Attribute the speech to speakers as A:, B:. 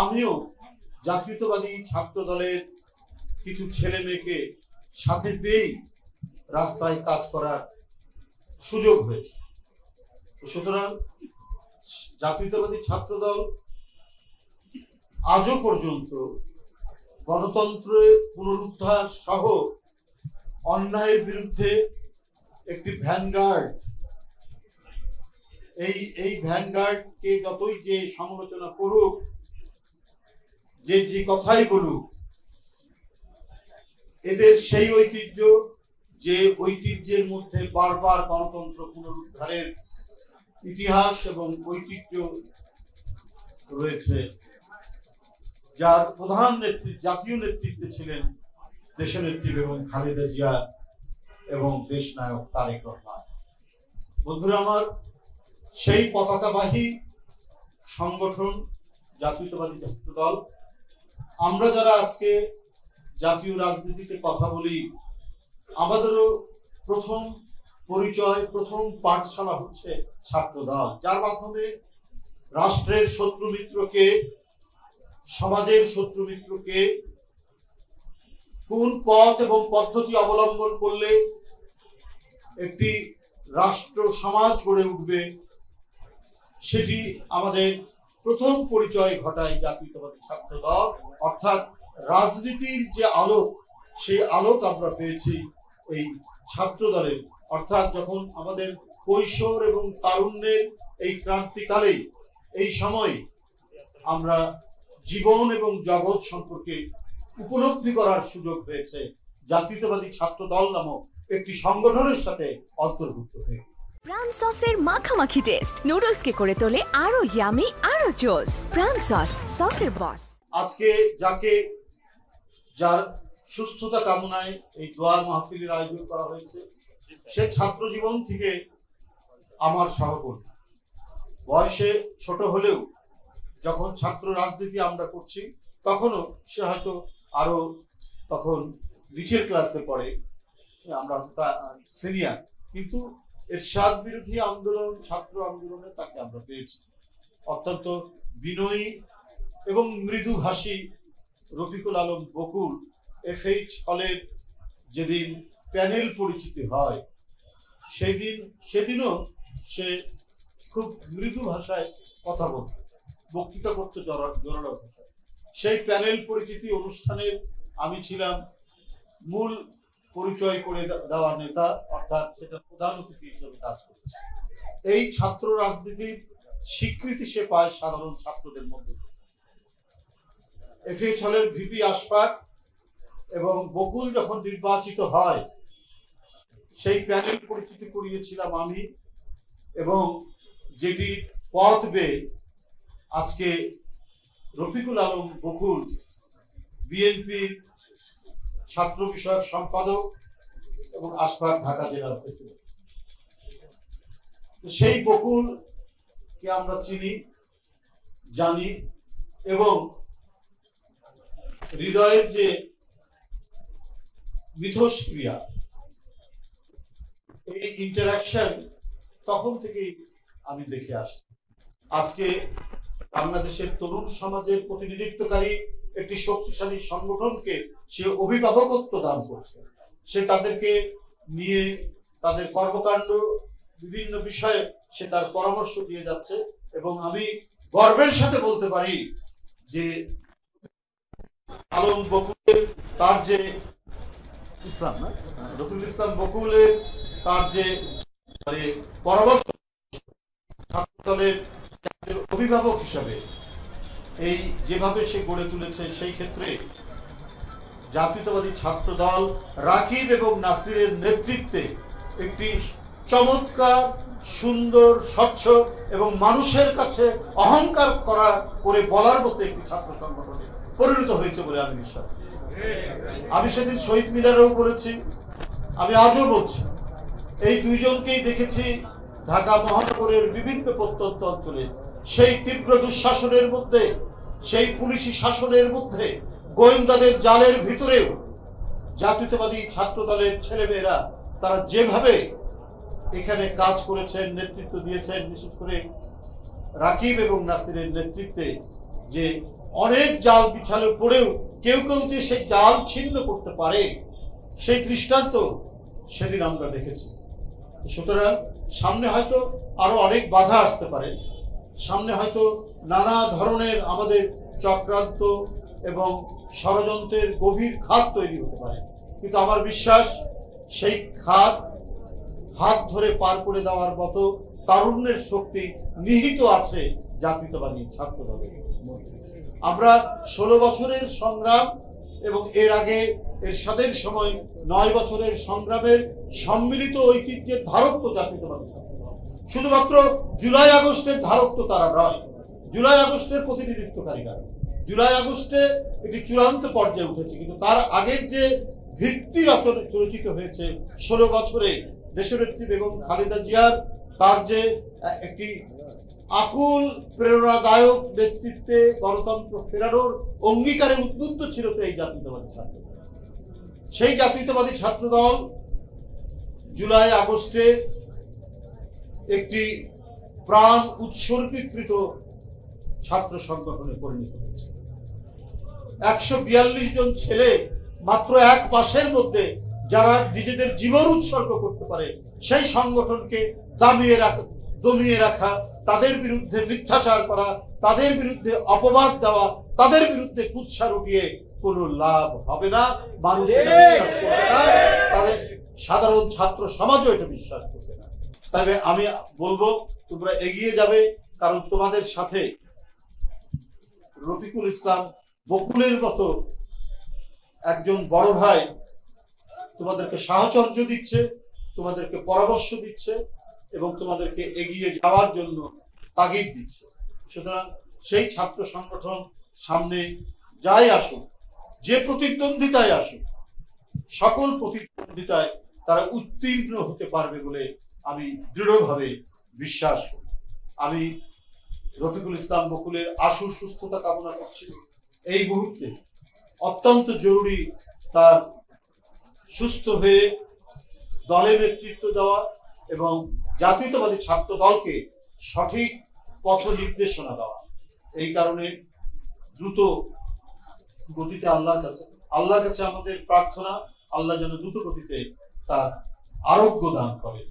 A: আমিও জাতীয়তাবাদী ছাত্র দলের কিছু ছেলে মেয়েকে সাথে পেয়েই রাস্তায় কাজ করার সুযোগ হয়েছে। সুতরাং জাতীয়তাবাদী ছাত্র দল আজও পর্যন্ত গণতন্ত্রের পুনরুদ্ধার সহ অন্যায়ের বিরুদ্ধে একটি ভ্যানগার্ড, এই ভ্যানগার্ডকে যতই যে সমালোচনা করুক, যে কথাই বলুক, এদের সেই ঐতিহ্য, যে ঐতিহ্যের মধ্যে বারবার গণতন্ত্র পুনরুদ্ধারের ইতিহাস এবং ঐতিহ্য রয়েছে, যার প্রধান জাতীয় নেতৃত্বে ছিলেন দেশনেত্রী বেগম খালেদা জিয়া এবং দেশ নায়ক তারেক রহমান। বন্ধুরা আমার, সেই পতাকাবাহী সংগঠন জাতীয়তাবাদী ছাত্র দল, আমরা যারা আজকে জাতীয় রাজনীতিতে কথা বলি, আমাদেরও প্রথম পরিচয়, প্রথম পাঠশালা হচ্ছে ছাত্র দল, যার মাধ্যমে রাষ্ট্রের শত্রু মিত্রকে, সমাজের শত্রু মিত্রকে কোন পথ এবং পদ্ধতি অবলম্বন করলে একটি রাষ্ট্র সমাজ গড়ে উঠবে, সেটি আমাদের প্রথম পরিচয় ঘটায় জাতীয়তাবাদী ছাত্র দল। অর্থাৎ রাজনীতির যে আলোক, সেই আলোক আমরা পেয়েছি এই ছাত্র দলের। অর্থাৎ যখন আমাদের কৈশোর এবং তারুণ্যের এই ক্রান্তিকালে, এই সময় আমরা জীবন এবং জগৎ সম্পর্কে উপলব্ধি করার সুযোগ হয়েছে জাতীয়তাবাদী ছাত্র দল নামক একটি সংগঠনের সাথে অন্তর্ভুক্ত হয়ে।
B: প্রাণ সসের মাখামাখি টেস্ট নুডলসকে করে তোলে আরো ইয়ামি, আরো জোস। প্রাণ সস, সসের বস।
A: আজকে যার সুস্থতা কামনায় এই দোয়া মাহফিলের আয়োজন করা হয়েছে, সে ছাত্র জীবন থেকে আমার সহকর্মী, বয়সে ছোট হলেও যখন ছাত্র রাজনীতি আমরা করছি, তখনও সে হয়তো আরো তখন নিচের ক্লাসে পড়ে, আমরা সিনিয়র, কিন্তু এরশাদ বিরোধী আন্দোলন, ছাত্র আন্দোলনে তাকে আমরা পেয়েছি। অত্যন্ত বিনয়ী এবং মৃদুভাষী রফিকুল আলম বকুল FH হলের যেদিন প্যানেল পরিচিতি হয়, সেদিনও সে খুব মৃদু ভাষায় কথা বলতো, বক্তৃতা করতে জোরালো ভাষায়। সেই প্যানেল পরিচিতি অনুষ্ঠানের আমি ছিলাম মূল পরিচয় করে দেওয়ার নেতা, অর্থাৎ সেটা প্রধান অতিথি হিসেবে কাজ করেছে। এই ছাত্র রাজনীতির স্বীকৃতি সে পায় সাধারণ ছাত্রদের মধ্যে। FH হলের VP আশফাক এবং বকুল যখন নির্বাচিত হয়, সেই প্যানেল পরিচিতি করিয়েছিলাম আমি, এবং যেটি পথ বেয়ে আজকে রফিকুল আলম বকুল বিএনপির ছাত্র বিষয়ক সম্পাদক এবং আশফাক ঢাকা জেলার প্রেসিডেন্ট। সেই বকুলকে আমরা চিনি, জানি, এবং হৃদয়ের যে মিথস্ক্রিয়া, এই ইন্টারাকশন তখন থেকেই আমি দেখে আসি। আজকে বাংলাদেশের তরুণ সমাজের প্রতিনিধিত্বকারী একটি শক্তিশালী সংগঠনকে সে অভিভাবকত্ব দান করছে। সে তাদেরকে নিয়ে তাদের কর্মকাণ্ড, বিভিন্ন বিষয়ে সে তার পরামর্শ দিয়ে যাচ্ছে, এবং আমি গর্বের সাথে বলতে পারি যে আলম বকুলের তার যে ইসলাম না রফিকুল ইসলাম বকুলের তার যে পরামর্শ ছাত্র দলের অভিভাবক হিসাবে এই যেভাবে সে গড়ে তুলেছে, সেই ক্ষেত্রে জাতীয়তাবাদী ছাত্র দল রাকিব এবং নাসিরের নেতৃত্বে একটি চমৎকার, সুন্দর, স্বচ্ছ এবং মানুষের কাছে অহংকার করে বলার মতো একটি ছাত্র সংগঠনে পরিণত হয়েছে বলে আমি বিশ্বাস করি। আমি সেদিন শহীদ মিনারেও বলেছি, আমি আজও বলছি, এই দুইজনকেই দেখেছি ঢাকা মহানগরের বিভিন্ন প্রত্যন্ত অঞ্চলে সেই তীব্র দুঃশাসনের মধ্যে, সেই পুলিশি শাসনের মধ্যে, গোয়েন্দাদের জালের ভিতরেও জাতীয়তাবাদী ছাত্র দলের ছেলেমেয়েরা তারা যেভাবে এখানে কাজ করেছেন, নেতৃত্ব দিয়েছেন, বিশেষ করে রাকিব এবং নাসিরের নেতৃত্বে যে অনেক জাল বিছালে পড়েও কেউ কেউ যে সেই জাল ছিন্ন করতে পারে, সেই দৃষ্টান্ত সেদিন আমরা দেখেছি। সুতরাং সামনে হয়তো আরো অনেক বাধা আসতে পারে, সামনে হয়তো নানা ধরনের আমাদের চক্রান্ত এবং ষড়যন্ত্রের গভীর খাত তৈরি হতে পারে, কিন্তু আমার বিশ্বাস সেই খাত হাত ধরে পার করে দেওয়ার মতো তারুণ্যের শক্তি নিহিত আছে জাতীয়তাবাদী ছাত্র দলের মধ্যে। আমরা 16 বছরের সংগ্রাম এবং এর আগে এরশাদের সময় 9 বছরের সংগ্রামের সম্মিলিত ঐতিহ্যের ধারক তো জাতীয়তাবাদী ছাত্র দল। শুধুমাত্র জুলাই আগস্টের ধারক তো তারা নয়, জুলাই আগস্টের প্রতিনিধিত্বকারীরা। জুলাই আগস্টে একটি চূড়ান্ত পর্যায়ে উঠেছে, কিন্তু তার আগের যে ভিত্তি রচিত হয়েছে 16 বছরে দেশনেত্রী বেগম খালেদা জিয়ার, তার যে একটি আকুল প্রেরণাদায়ক নেতৃত্বে গণতন্ত্র ফেরানোর অঙ্গীকারে উদ্বুদ্ধ ছিল তো এই জাতীয়তাবাদী ছাত্র দল। সেই জাতীয়তাবাদী ছাত্র দল জুলাই আগস্টে একটি প্রাণ উৎসর্গীকৃত ছাত্র সংগঠনে পরিণত হয়েছে। 142 জন ছেলে মাত্র এক মাসের মধ্যে যারা নিজেদের জীবন উৎসর্গ করতে পারে, সেই সংগঠনকে দমিয়ে রাখা, তাদের বিরুদ্ধে মিথ্যাচার করা, তাদের বিরুদ্ধে অপবাদ দেওয়া, তাদের বিরুদ্ধে কুৎসা রটিয়ে কোনো লাভ হবে না। মানুষ এটা বিশ্বাস করবে না, তাদের সাধারণ ছাত্র সমাজও এটা বিশ্বাস করবে না। তবে আমি বলবো তোমরা এগিয়ে যাবে, কারণ তোমাদের সাথে রফিকুল ইসলাম বকুলের মতো একজন বড় ভাই তোমাদেরকে সাহচর্য দিচ্ছে, তোমাদেরকে পরামর্শ দিচ্ছে এবং তোমাদেরকে এগিয়ে যাওয়ার জন্য তাগিদ দিচ্ছে। সুতরাং সেই ছাত্র সংগঠন সামনে যাই আসুক, যে প্রতিদ্বন্দ্বিতায় আসুক, সকল প্রতিদ্বন্দ্বিতায় তারা উত্তীর্ণ হতে পারবে বলে আমি দৃঢ়ভাবে বিশ্বাস করি। আমি রফিকুল ইসলাম বকুলের আশু সুস্থতা কামনা করছি। এই মুহূর্তে অত্যন্ত জরুরি তার সুস্থ হয়ে দলে নেতৃত্ব দেওয়া এবং জাতীয়তাবাদী ছাত্র দলকে সঠিক পথ নির্দেশনা দেওয়া। এই কারণে দ্রুত গতিতে আল্লাহর কাছে আমাদের প্রার্থনা, আল্লাহ যেন দ্রুত গতিতে তার আরোগ্য দান করে।